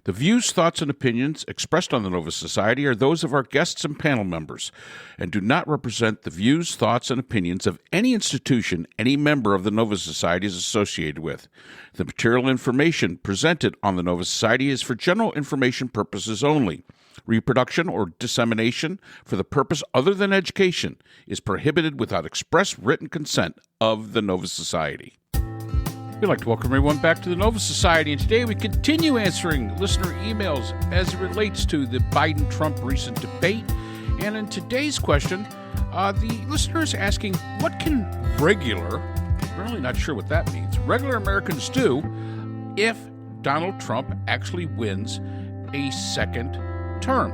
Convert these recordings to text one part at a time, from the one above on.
The views, thoughts, and opinions expressed on the Nova Society are those of our guests and panel members and do not represent the views, thoughts, and opinions of any institution any member of the Nova Society is associated with. The material information presented on the Nova Society is for general information purposes only. Reproduction or dissemination for the purpose other than education is prohibited without express written consent of the Nova Society. We'd like to welcome everyone back to the Nova Society, and today we continue answering listener emails as it relates to the Biden-Trump recent debate. And in today's question, the listener is asking, what can regular, I'm really not sure what that means, regular Americans do if Donald Trump actually wins a second term?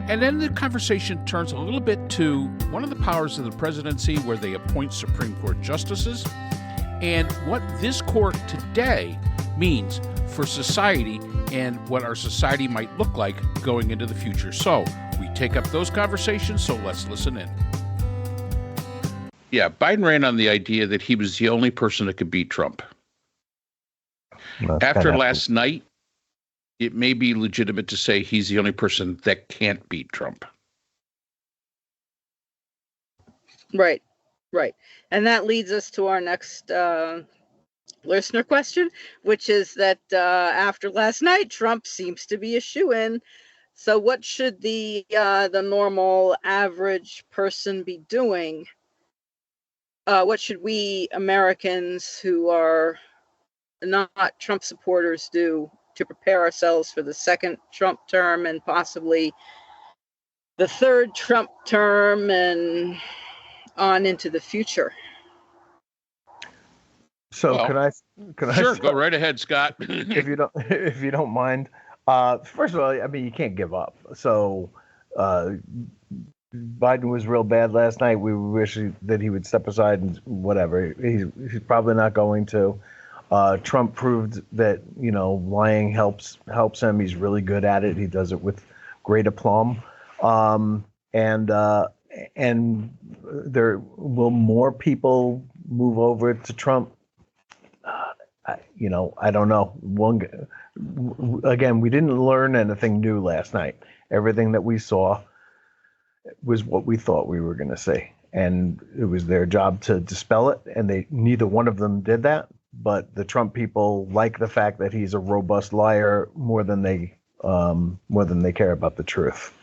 And then the conversation turns a little bit to one of the powers of the presidency where they appoint Supreme Court justices, and what this court today means for society and what our society might look like going into the future. So we take up those conversations, so let's listen in. Yeah, Biden ran on the idea that he was the only person that could beat Trump. After last night, it may be legitimate to say he's the only person that can't beat Trump. Right. And that leads us to our next listener question, which is that after last night, Trump seems to be a shoo-in. So what should the normal average person be doing? What should we Americans who are not Trump supporters do to prepare ourselves for the second Trump term and possibly the third Trump term and on into the future? So well, can I sure, go right ahead, Scott. if you don't mind. First of all, I mean, you can't give up. So Biden was real bad last night. We wish that he would step aside and whatever. He's probably not going to. Trump proved that, lying helps him. He's really good at it. He does it with great aplomb. And there will more people move over to Trump. I don't know. Again, we didn't learn anything new last night. Everything that we saw was what we thought we were going to see, and it was their job to dispel it. And neither one of them did that. But the Trump people like the fact that he's a robust liar more than they care about the truth.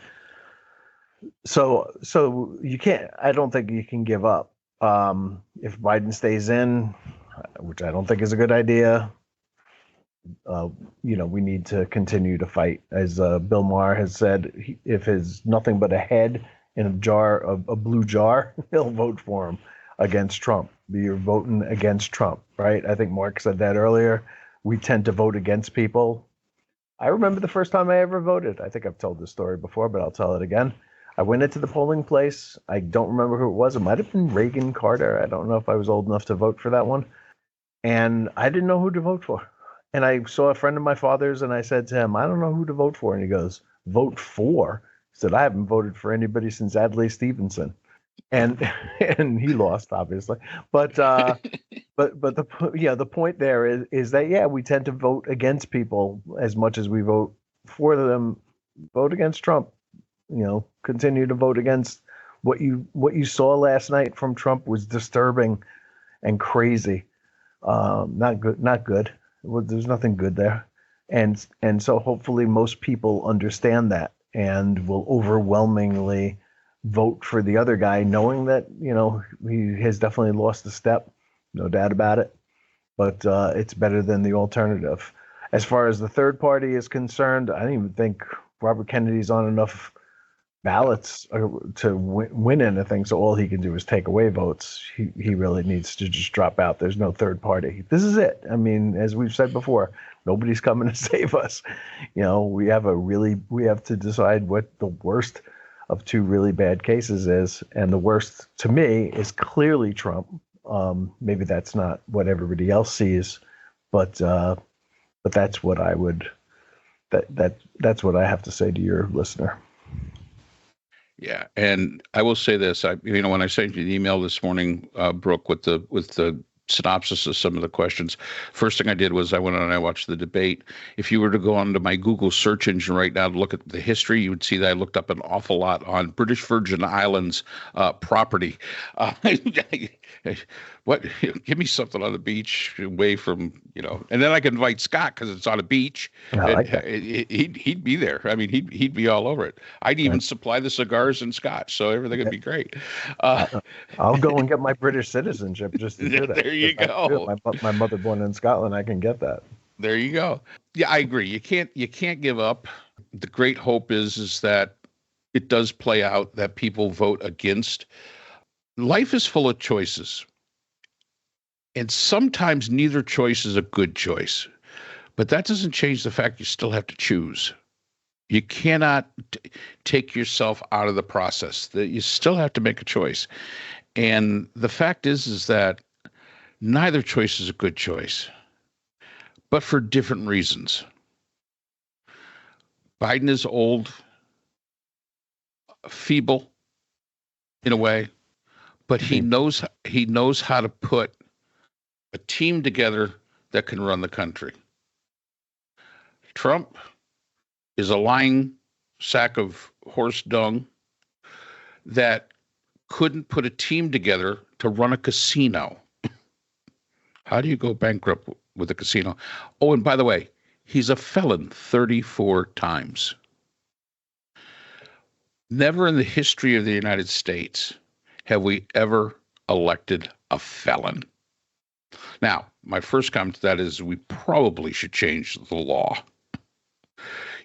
So you can't. I don't think you can give up. If Biden stays in, which I don't think is a good idea, we need to continue to fight. As Bill Maher has said, if there's nothing but a head in a blue jar, he'll vote for him against Trump. You're voting against Trump, right? I think Mark said that earlier. We tend to vote against people. I remember the first time I ever voted. I think I've told this story before, but I'll tell it again. I went into the polling place. I don't remember who it was. It might have been Reagan Carter. I don't know if I was old enough to vote for that one. And I didn't know who to vote for. And I saw a friend of my father's, and I said to him, I don't know who to vote for. And he goes, vote for? He said, I haven't voted for anybody since Adlai Stevenson. And he lost, obviously. But the point there is that, we tend to vote against people as much as we vote for them. Vote against Trump. Continue to vote against what you saw last night from Trump was disturbing and crazy. Not good. Well, there's nothing good there. And so hopefully most people understand that and will overwhelmingly vote for the other guy, knowing that, he has definitely lost a step, no doubt about it. But it's better than the alternative. As far as the third party is concerned, I don't even think Robert Kennedy's on enough ballots to win anything, so all he can do is take away votes. He really needs to just drop out. There's no third party. This is it. I mean, as we've said before, nobody's coming to save us. We have to decide what the worst of two really bad cases is, and the worst to me is clearly Trump. Maybe that's not what everybody else sees, but that's what I would that's what I have to say to your listener. Yeah, and I will say this: when I sent you the email this morning, Brooke, with the synopsis of some of the questions. First thing I did was I went on and I watched the debate. If you were to go onto my Google search engine right now to look at the history, you would see that I looked up an awful lot on British Virgin Islands property. What? Give me something on the beach away from, and then I can invite Scott because it's on a beach. I like that. He'd be there. I mean, he'd be all over it. I'd even supply the cigars and scotch, so everything would be great. I'll go and get my British citizenship just to do that. There you go. My mother born in Scotland, I can get that. There you go. Yeah, I agree. You can't give up. The great hope is that it does play out, that people vote against. Life is full of choices. And sometimes neither choice is a good choice. But that doesn't change the fact you still have to choose. You cannot take yourself out of the process. That you still have to make a choice. And the fact is that neither choice is a good choice, but for different reasons. Biden is old, feeble in a way, but he knows how to put a team together that can run the country. Trump is a lying sack of horse dung that couldn't put a team together to run a casino. How do you go bankrupt with a casino? Oh, and by the way, he's a felon 34 times. Never in the history of the United States have we ever elected a felon. Now, my first comment to that is we probably should change the law.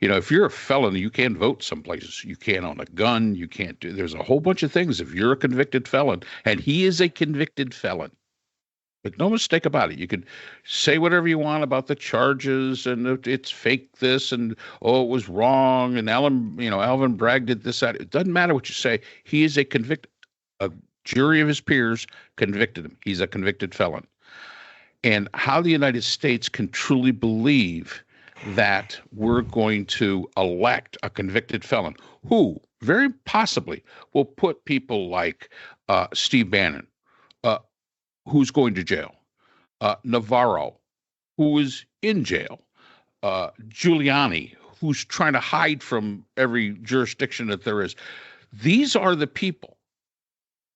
If you're a felon, you can't vote some places. You can't own a gun. You can't do, there's a whole bunch of things if you're a convicted felon, and he is a convicted felon. Make no mistake about it. You can say whatever you want about the charges and it's fake this and, it was wrong. And Alvin Bragg did this, that. It doesn't matter what you say. He is a jury of his peers convicted him. He's a convicted felon. And how the United States can truly believe that we're going to elect a convicted felon who very possibly will put people like Steve Bannon, who's going to jail, Navarro, who is in jail, Giuliani, who's trying to hide from every jurisdiction that there is. These are the people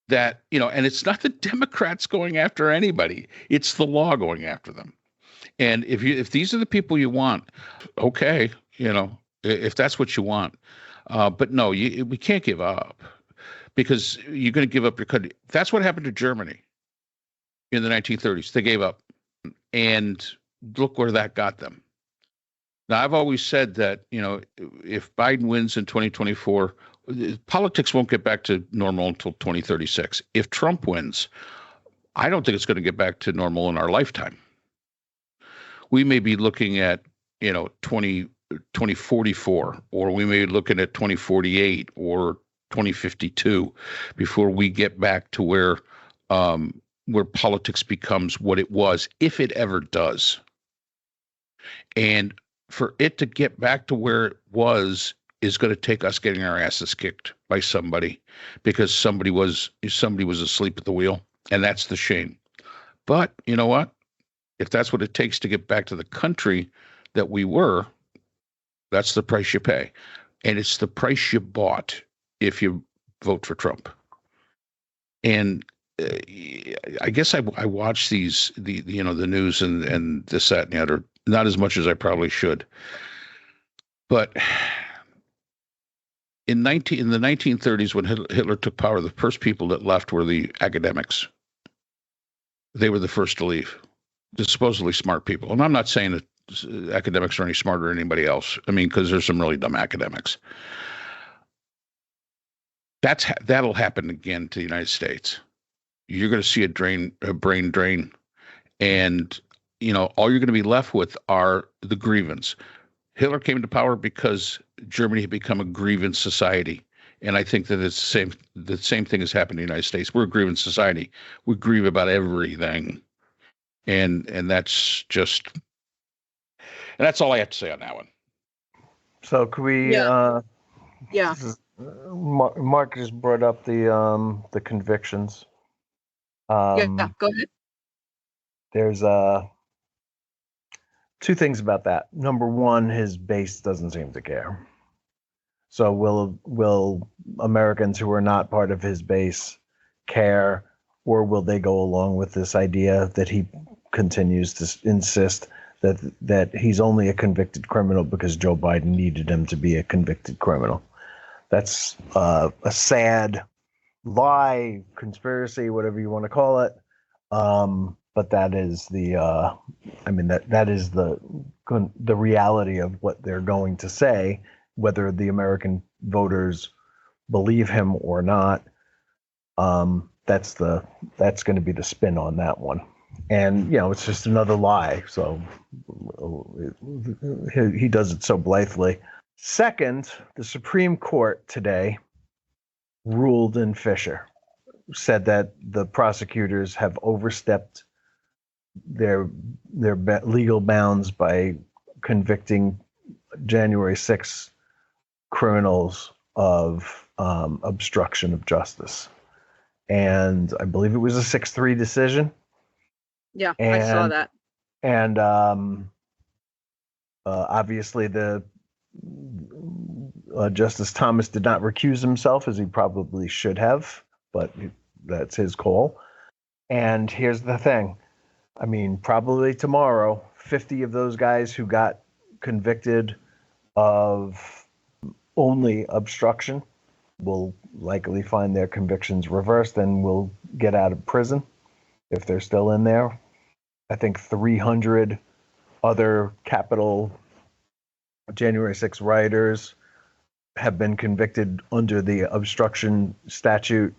that, and it's not the Democrats going after anybody. It's the law going after them. And if these are the people you want, okay, if that's what you want. But no, we can't give up because you're going to give up your country. That's what happened to Germany in the 1930s. They gave up. And look where that got them. Now, I've always said that, if Biden wins in 2024, politics won't get back to normal until 2036. If Trump wins, I don't think it's going to get back to normal in our lifetime. We may be looking at, 2044, or we may be looking at 2048 or 2052 before we get back to where politics becomes what it was, if it ever does. And for it to get back to where it was is going to take us getting our asses kicked by somebody because somebody was asleep at the wheel, and that's the shame. But you know what? If that's what it takes to get back to the country that we were, that's the price you pay. And it's the price you bought if you vote for Trump. And I guess I watch the news and this, that, and the other, not as much as I probably should. But in the 1930s, when Hitler took power, the first people that left were the academics. They were the first to leave. The supposedly smart people. And I'm not saying that academics are any smarter than anybody else. I mean, because there's some really dumb academics. That'll happen again to the United States. You're going to see a brain drain, and all you're going to be left with are the grievance. Hitler came to power because Germany had become a grievance society, and I think that it's the same thing has happened in the United States. We're a grievance society. We grieve about everything, and that's just, and that's all I have to say on that one. So could we? Yeah. Mark just brought up the convictions. Go ahead. There's two things about that. Number one, his base doesn't seem to care. So will Americans who are not part of his base care, or will they go along with this idea that he continues to insist that he's only a convicted criminal because Joe Biden needed him to be a convicted criminal? That's a sad lie, conspiracy, whatever you want to call it. But that is that is the reality of what they're going to say, whether the American voters believe him or not. That's going to be the spin on that one. And, it's just another lie. So he does it so blithely. Second, the Supreme Court today ruled in Fisher, said that the prosecutors have overstepped their legal bounds by convicting January 6th criminals of obstruction of justice. And I believe it was a 6-3 decision. Yeah, I saw that. And obviously the Justice Thomas did not recuse himself, as he probably should have, but that's his call. And here's the thing. I mean, probably tomorrow, 50 of those guys who got convicted of only obstruction will likely find their convictions reversed and will get out of prison if they're still in there. I think 300 other capital January 6 rioters have been convicted under the obstruction statute.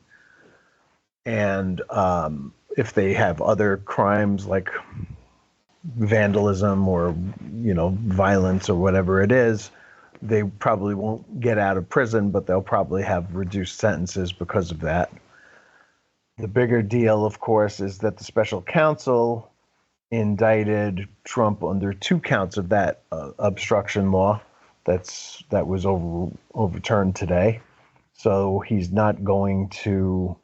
And if they have other crimes like vandalism or, violence or whatever it is, they probably won't get out of prison, but they'll probably have reduced sentences because of that. The bigger deal, of course, is that the special counsel indicted Trump under 2 counts of that obstruction law that was overturned today. So he's not going to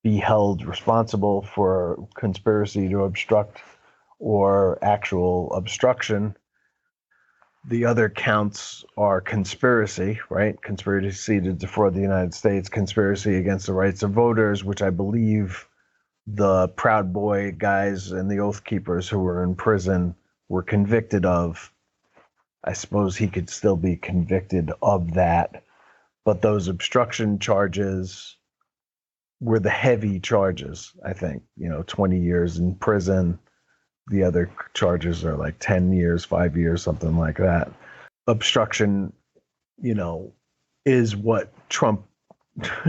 be held responsible for conspiracy to obstruct or actual obstruction. The other counts are conspiracy, right? Conspiracy to defraud the United States, conspiracy against the rights of voters, which I believe the Proud Boy guys and the Oath Keepers who were in prison were convicted of. I suppose he could still be convicted of that. But those obstruction charges were the heavy charges, I think. 20 years in prison. The other charges are like 10 years, 5 years, something like that. Obstruction, is what Trump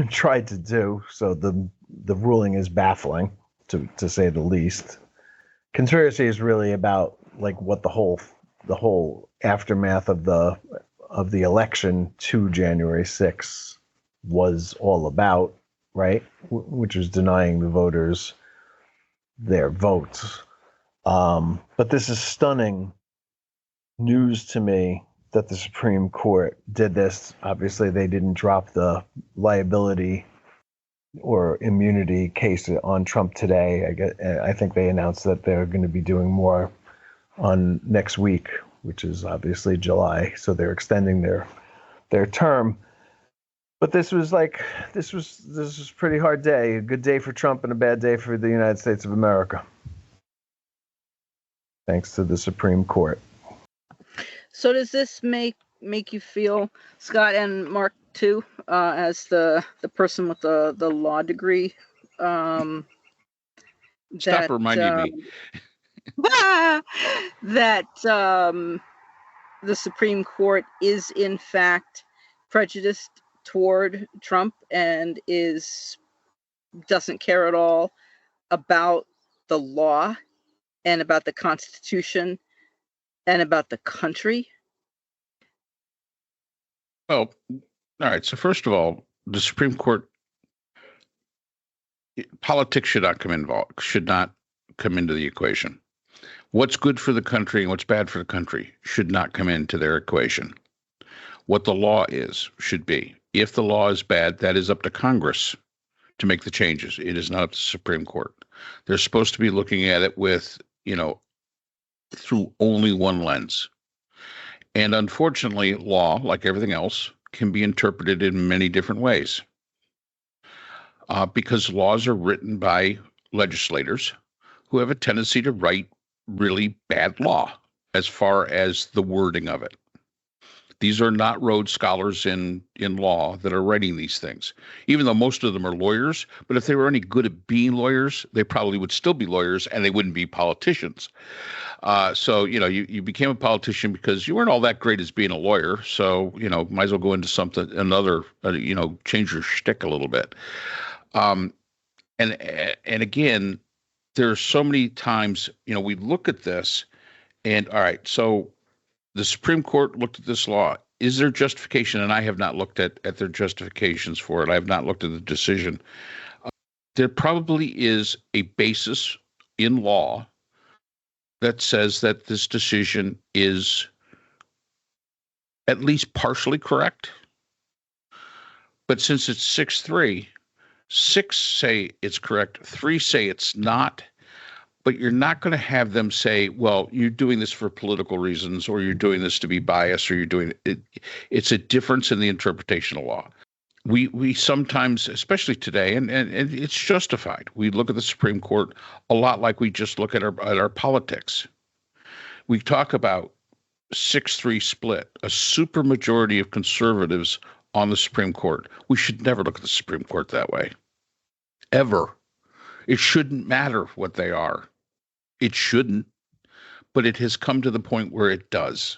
tried to do. So the ruling is baffling, to say the least. Conspiracy is really about like what the whole aftermath of the election to January 6th was all about, right? Which was denying the voters their votes. But this is stunning news to me that the Supreme Court did this. Obviously, they didn't drop the liability or immunity case on Trump today. I think they announced that they're going to be doing more on next week, which is obviously July. So they're extending their term. But this was a pretty hard day. A good day for Trump and a bad day for the United States of America. Thanks to the Supreme Court. So does this make you feel, Scott and Mark too, as the person with the law degree? Stop reminding me. That the Supreme Court is in fact prejudiced toward Trump and doesn't care at all about the law and about the Constitution and about the country? Well, all right. So first of all, the Supreme Court, politics should not come into the equation. What's good for the country and what's bad for the country should not come into their equation. What the law should be. If the law is bad, that is up to Congress to make the changes. It is not up to the Supreme Court. They're supposed to be looking at it with through only one lens. And unfortunately, law, like everything else, can be interpreted in many different ways. Because laws are written by legislators who have a tendency to write really bad law as far as the wording of it. These are not Rhodes scholars in law that are writing these things, even though most of them are lawyers. But if they were any good at being lawyers, they probably would still be lawyers and they wouldn't be politicians. So, you became a politician because you weren't all that great as being a lawyer. So, might as well go into another, change your shtick a little bit. And again, there are so many times, we look at this and all right, so the Supreme Court looked at this law. Is there justification? And I have not looked at their justifications for it. I have not looked at the decision. There probably is a basis in law that says that this decision is at least partially correct. But since it's 6-3, 6 say it's correct, 3 say it's not. But you're not going to have them say, well, you're doing this for political reasons, or you're doing this to be biased, or you're doing it. It's a difference in the interpretation of law. We sometimes, especially today, and it's justified, we look at the Supreme Court a lot like we just look at our politics. We talk about 6-3 split, a supermajority of conservatives on the Supreme Court. We should never look at the Supreme Court that way, ever. It shouldn't matter what they are. It shouldn't, but it has come to the point where it does.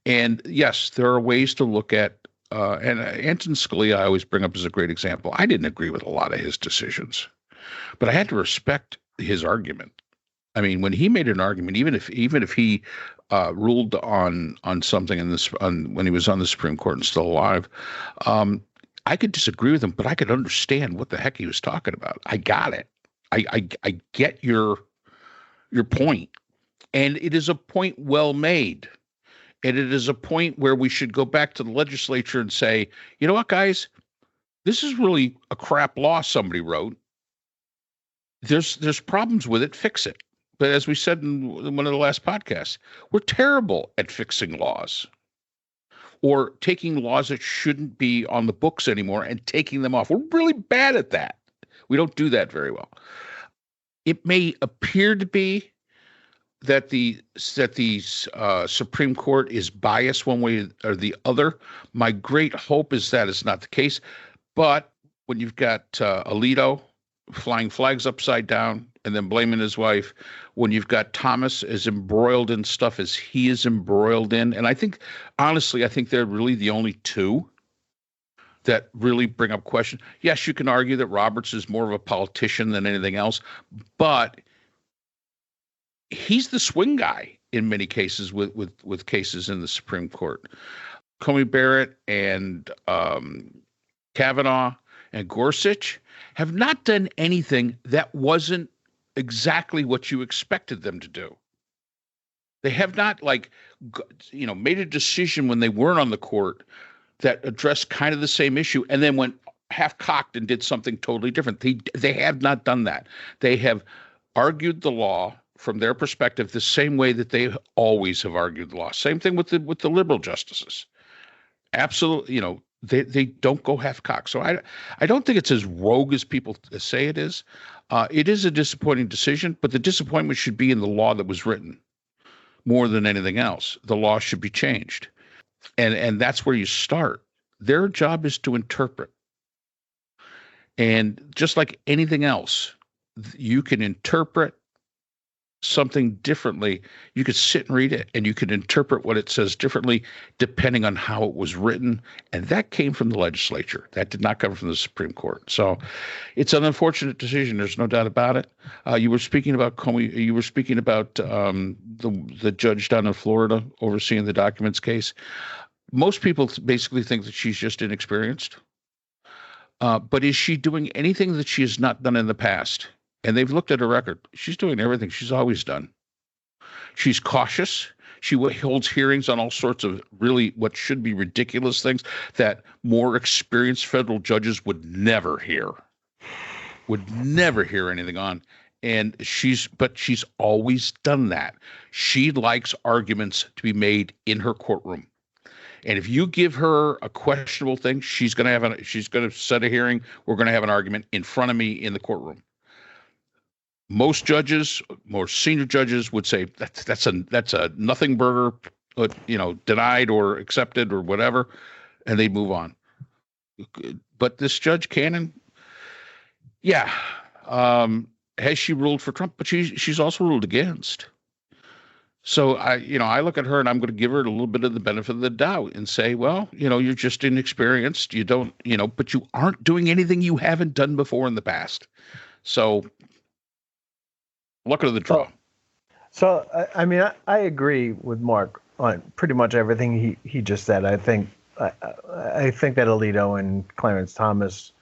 And yes, there are ways to look at, and Anton Scalia I always bring up as a great example. I didn't agree with a lot of his decisions, but I had to respect his argument. I mean, when he made an argument, even if he ruled on something when he was on the Supreme Court and still alive, I could disagree with him, but I could understand what the heck he was talking about. I got it. I get your point, and it is a point well made, and it is a point where we should go back to the legislature and say, you know what, guys, this is really a crap law somebody wrote. There's problems with it. Fix it. But as we said in one of the last podcasts, we're terrible at fixing laws or taking laws that shouldn't be on the books anymore and taking them off. We're really bad at that. We don't do that very well. It may appear to be that the Supreme Court is biased one way or the other. My great hope is that it's not the case. But when you've got Alito flying flags upside down and then blaming his wife, when you've got Thomas as embroiled in stuff as he is embroiled in, and I think they're really the only two that really bring up questions. Yes, you can argue that Roberts is more of a politician than anything else, but he's the swing guy in many cases with cases in the Supreme Court. Comey Barrett and Kavanaugh and Gorsuch have not done anything that wasn't exactly what you expected them to do. They have not made a decision when they weren't on the court that addressed kind of the same issue and then went half-cocked and did something totally different. They have not done that. They have argued the law from their perspective the same way that they always have argued the law. Same thing with the liberal justices. Absolutely, they don't go half-cocked. So I don't think it's as rogue as people say it is. It is a disappointing decision, but the disappointment should be in the law that was written more than anything else. The law should be changed. And that's where you start. Their job is to interpret. And just like anything else, you can interpret something differently. You could sit and read it, and you could interpret what it says differently depending on how it was written. And that came from the legislature. That did not come from the Supreme Court. So it's an unfortunate decision. There's no doubt about it. You were speaking about Comey. You were speaking about the judge down in Florida overseeing the documents case. Most people basically think that she's just inexperienced. But is she doing anything that she has not done in the past? And they've looked at her record. She's doing everything she's always done. She's cautious. She holds hearings on all sorts of really what should be ridiculous things that more experienced federal judges would never hear anything on. And she's always done that. She likes arguments to be made in her courtroom. And if you give her a questionable thing, she's going to set a hearing. We're going to have an argument in front of me in the courtroom. Most judges, more senior judges, would say that's a nothing burger, denied or accepted or whatever, and they move on. But this Judge Cannon, yeah, has she ruled for Trump? But she's also ruled against. So I look at her and I'm going to give her a little bit of the benefit of the doubt and say, well, you're just inexperienced. You don't, but you aren't doing anything you haven't done before in the past. So luck of the draw. So I mean, I agree with Mark on pretty much everything he just said. I think that Alito and Clarence Thomas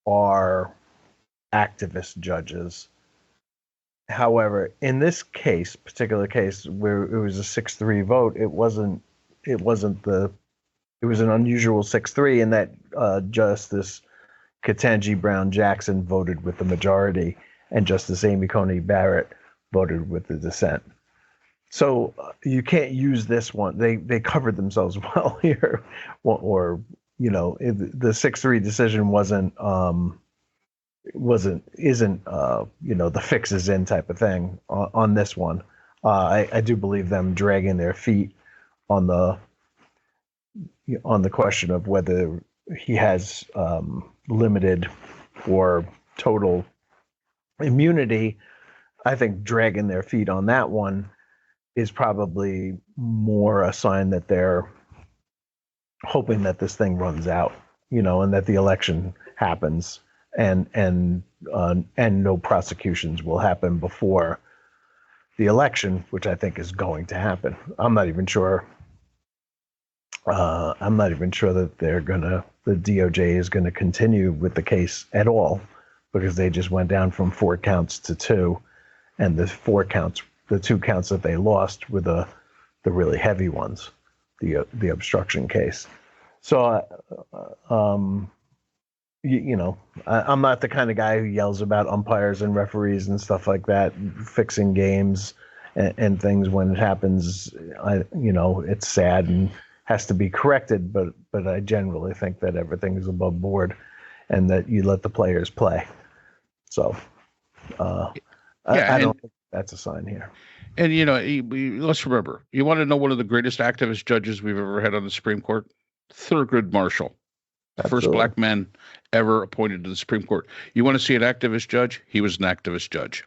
are activist judges. However, in this particular case, where it was a 6-3 vote, it was an unusual 6-3 in that Justice Ketanji Brown Jackson voted with the majority and Justice Amy Coney Barrett voted with the dissent. So you can't use this one. They covered themselves well here, the 6-3 decision isn't the fix is in type of thing on this one. I do believe them dragging their feet on the question of whether he has limited or total immunity. I think dragging their feet on that one is probably more a sign that they're hoping that this thing runs out, and that the election happens. And no prosecutions will happen before the election, which I think is going to happen. I'm not even sure that the DOJ is gonna continue with the case at all, because they just went down from 4 counts to 2, and the 2 counts that they lost were the really heavy ones, the obstruction case. So I'm not the kind of guy who yells about umpires and referees and stuff like that, fixing games and things when it happens. It's sad and has to be corrected, but I generally think that everything is above board and that you let the players play. So I don't think that's a sign here. And, let's remember, you want to know one of the greatest activist judges we've ever had on the Supreme Court? Thurgood Marshall. Absolutely. First black man ever appointed to the Supreme Court. You want to see an activist judge? He was an activist judge.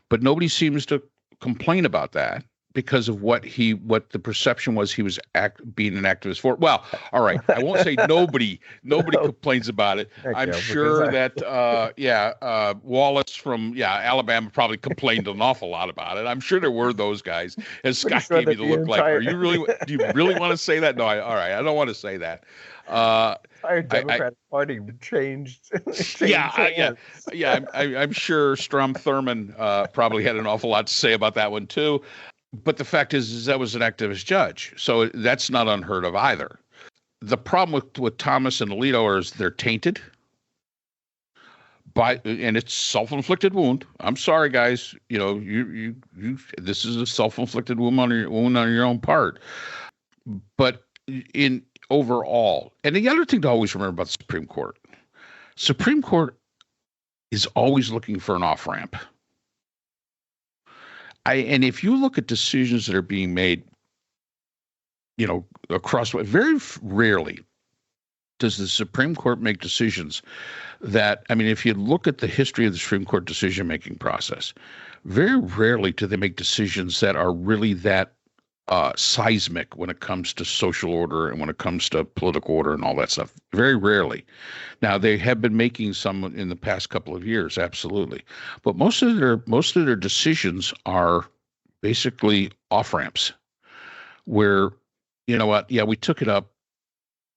But nobody seems to complain about that because of what the perception was he was being an activist for. Well, all right, I won't say nobody complains about it. I'm sure that Wallace from Alabama probably complained an awful lot about it. I'm sure there were those guys. As Scott gave me the look like, do you really want to say that? No, all right, I don't want to say that. Our Democratic Party changed. I'm sure Strom Thurmond probably had an awful lot to say about that one too. But the fact is that was an activist judge, so that's not unheard of either. The problem with Thomas and Alito is they're tainted and it's self-inflicted wound. I'm sorry, guys. You this is a self-inflicted wound on your own part. But in overall, and the other thing to always remember about the Supreme Court is always looking for an off-ramp. And if you look at decisions that are being made, across, very rarely does the Supreme Court make decisions that, if you look at the history of the Supreme Court decision-making process, very rarely do they make decisions that are really that seismic when it comes to social order and when it comes to political order and all that stuff. Very rarely. Now, they have been making some in the past couple of years, absolutely. But most of their decisions are basically off-ramps where, we took it up,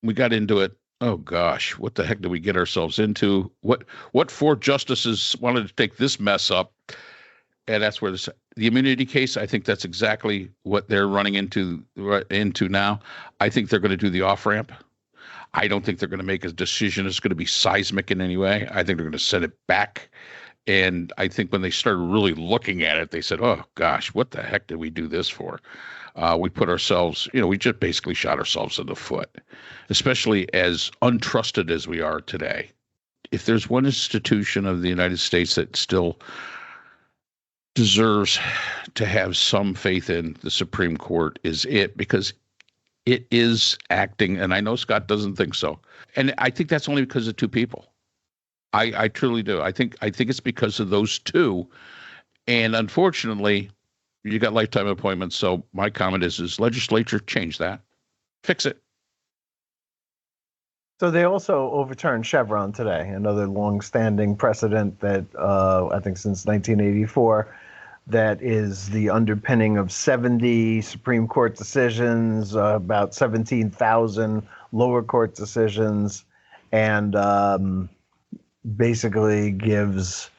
we got into it. Oh gosh, what the heck did we get ourselves into? What 4 justices wanted to take this mess up? And that's where the immunity case, I think that's exactly what they're running into now. I think they're going to do the off-ramp. I don't think they're going to make a decision that's going to be seismic in any way. I think they're going to send it back And I think when they started really looking at it, they said, oh, gosh, what the heck did we do this for? We put ourselves, we just basically shot ourselves in the foot, especially as untrusted as we are today. If there's one institution of the United States that still deserves to have some faith in, the Supreme Court is it, because it is acting, and I know Scott doesn't think so. And I think that's only because of two people. I truly do. I think it's because of those two. And unfortunately, you got lifetime appointments. So my comment is legislature, change that. Fix it. So they also overturned Chevron today, another long-standing precedent that I think since 1984, that is the underpinning of 70 Supreme Court decisions, about 17,000 lower court decisions, and basically gives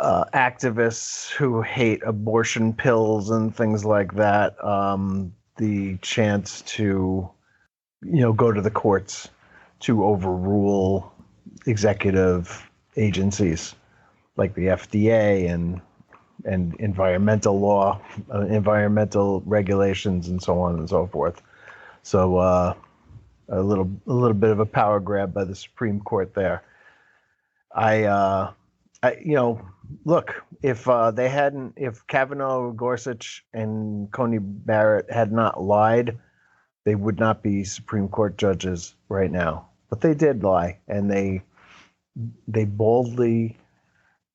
activists who hate abortion pills and things like that the chance to go to the courts to overrule executive agencies like the FDA and environmental law, environmental regulations, and so on and so forth. So a little bit of a power grab by the Supreme Court there. Look, if Kavanaugh, Gorsuch, and Coney Barrett had not lied, they would not be Supreme Court judges right now. But they did lie, and they boldly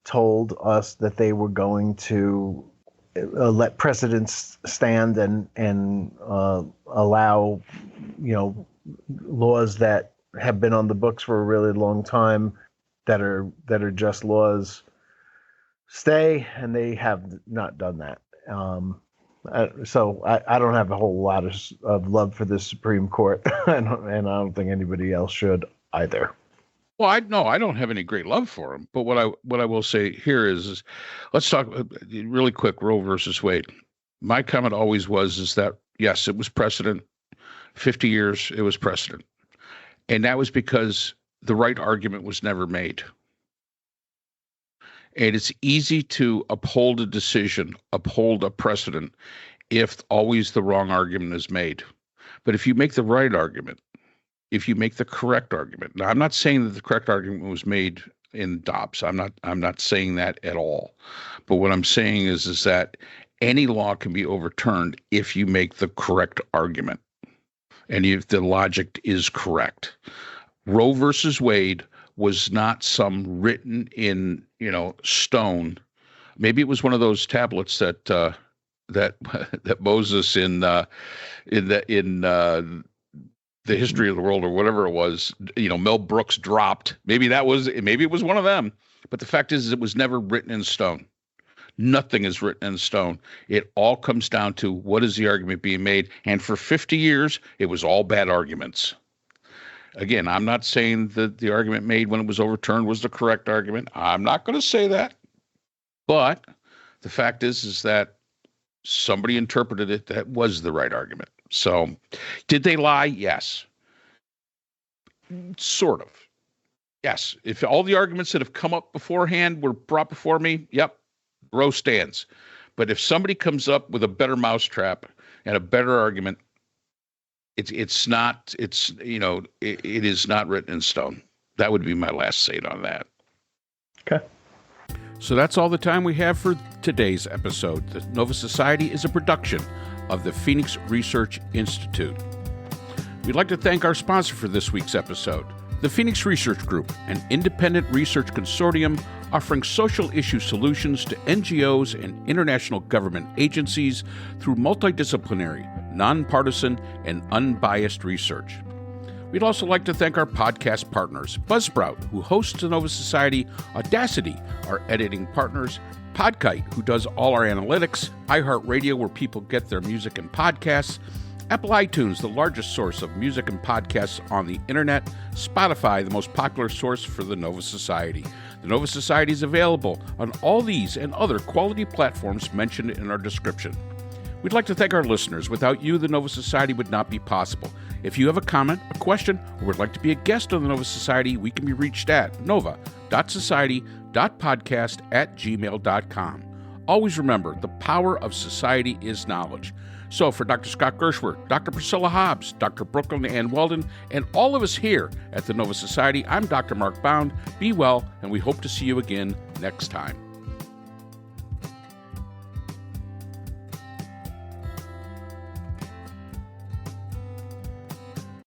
told us that they were going to let precedents stand and allow laws that have been on the books for a really long time that are just laws stay, and they have not done that. So I don't have a whole lot of love for the Supreme Court, and I don't think anybody else should either. Well, I don't have any great love for them, but what I will say here is let's talk really quick, Roe versus Wade. My comment always is that, yes, it was precedent. 50 years, it was precedent. And that was because the right argument was never made. And it's easy to uphold a decision, uphold a precedent, if always the wrong argument is made. But if you make the right argument, if you make the correct argument, now I'm not saying that the correct argument was made in Dobbs. I'm not saying that at all. But what I'm saying is that any law can be overturned if you make the correct argument and if the logic is correct. Roe versus Wade was not some written in stone. Maybe it was one of those tablets that Moses in the history of the world or whatever it was, Mel Brooks dropped. Maybe it was one of them. But the fact is it was never written in stone. Nothing is written in stone. It all comes down to what is the argument being made. And for 50 years, it was all bad arguments. Again, I'm not saying that the argument made when it was overturned was the correct argument. I'm not going to say that. But the fact is that somebody interpreted it that was the right argument. So did they lie? Yes. Sort of. Yes. If all the arguments that have come up beforehand were brought before me, yep, Roe stands. But if somebody comes up with a better mousetrap and a better argument, it is not written in stone. That would be my last say on that. Okay. So that's all the time we have for today's episode. The Nova Society is a production of the Phoenix Research Institute. We'd like to thank our sponsor for this week's episode, the Phoenix Research Group, an independent research consortium offering social issue solutions to NGOs and international government agencies through multidisciplinary, nonpartisan, and unbiased research. We'd also like to thank our podcast partners, Buzzsprout, who hosts the Nova Society, Audacity, our editing partners, Podkite, who does all our analytics, iHeartRadio, where people get their music and podcasts, Apple iTunes, the largest source of music and podcasts on the internet, Spotify, the most popular source for the Nova Society. The Nova Society is available on all these and other quality platforms mentioned in our description. We'd like to thank our listeners. Without you, the Nova Society would not be possible. If you have a comment, a question, or would like to be a guest on the Nova Society, we can be reached at nova.society society.podcast@gmail.com. Always remember, the power of society is knowledge. So for Dr. Scott Gershwer, Dr. Priscilla Hobbs, Dr. Brooklyn Ann Weldon, and all of us here at the Nova Society, I'm Dr. Mark Bound. Be well, and we hope to see you again next time.